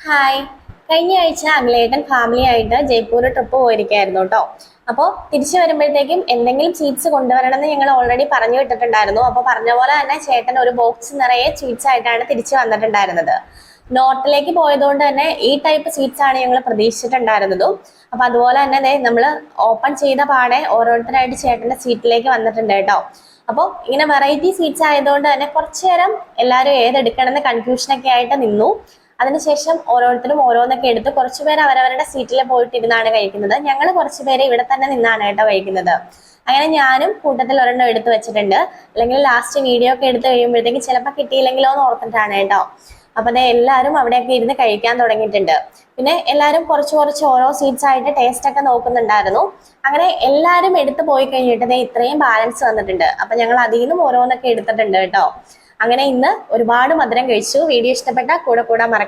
Hi. കഴിഞ്ഞ ആഴ്ച അഖിലേട്ടൻ family ആയിട്ട് ജയ്പൂർ ട്രിപ്പ് പോയിരിക്കായിരുന്നു കേട്ടോ. അപ്പോൾ തിരിച്ചു വരുമ്പോഴത്തേക്കും എന്തെങ്കിലും സ്വീറ്റ്സ് കൊണ്ടുവരണം എന്ന് ഞങ്ങൾ ഓൾറെഡി പറഞ്ഞു വിട്ടിട്ടുണ്ടായിരുന്നു. അപ്പോൾ പറഞ്ഞ പോലെ തന്നെ ചേട്ടൻ ഒരു ബോക്സ് നിറയെ സ്വീറ്റ്സ് ആയിട്ടാണ് തിരിച്ചു വന്നിട്ടുണ്ടായിരുന്നത്. നോർത്തിലേക്ക് പോയതുകൊണ്ട് തന്നെ ഈ ടൈപ്പ് സ്വീറ്റ്സ് ആണ് ഞങ്ങൾ പ്രതീക്ഷിച്ചിട്ടുണ്ടായിരുന്നതും. അപ്പൊ അതുപോലെ തന്നെ നമ്മൾ ഓപ്പൺ ചെയ്ത പാടെ ഓരോരുത്തരായിട്ട് ചേട്ടന്റെ സീറ്റിലേക്ക് വന്നിട്ടുണ്ട് കേട്ടോ. അപ്പോൾ ഇങ്ങനെ വെറൈറ്റി സ്വീറ്റ്സ് ആയതുകൊണ്ട് തന്നെ കുറച്ചു നേരം എല്ലാവരും ഏതെടുക്കണം എന്ന് കൺഫ്യൂഷനൊക്കെ ആയിട്ട് നിന്നു. അതിനുശേഷം ഓരോരുത്തരും ഓരോന്നൊക്കെ എടുത്ത് കുറച്ചുപേർ അവരവരുടെ സീറ്റിൽ പോയിട്ടിരുന്നാണ് കഴിക്കുന്നത്. ഞങ്ങൾ കുറച്ചുപേരെ ഇവിടെ തന്നെ നിന്നാണ് കേട്ടോ കഴിക്കുന്നത്. അങ്ങനെ ഞാനും കൂട്ടത്തിൽ ഒരെണ്ണം എടുത്ത് വെച്ചിട്ടുണ്ട്. അല്ലെങ്കിൽ ലാസ്റ്റ് വീഡിയോ ഒക്കെ എടുത്ത് കഴിയുമ്പോഴത്തേക്ക് ചിലപ്പോൾ കിട്ടിയില്ലെങ്കിലോ എന്ന് ഓർത്തിട്ടാണ് കേട്ടോ. അപ്പൊ അതെ എല്ലാവരും അവിടെയൊക്കെ ഇരുന്ന് കഴിക്കാൻ തുടങ്ങിയിട്ടുണ്ട്. പിന്നെ എല്ലാവരും കുറച്ച് കുറച്ച് ഓരോ സ്വീറ്റ്സ് ആയിട്ട് ടേസ്റ്റ് ഒക്കെ നോക്കുന്നുണ്ടായിരുന്നു. അങ്ങനെ എല്ലാവരും എടുത്ത് പോയി കഴിഞ്ഞിട്ട് ഇത്രയും ബാലൻസ് വന്നിട്ടുണ്ട്. അപ്പൊ ഞങ്ങൾ അതിൽ നിന്നും ഓരോന്നൊക്കെ എടുത്തിട്ടുണ്ട് കേട്ടോ. അങ്ങനെ ഇന്ന് ഒരുപാട് മധുരം കഴിച്ചു. വീഡിയോ ഇഷ്ടപ്പെട്ട കൂടെ കൂടെ മറക്കാം.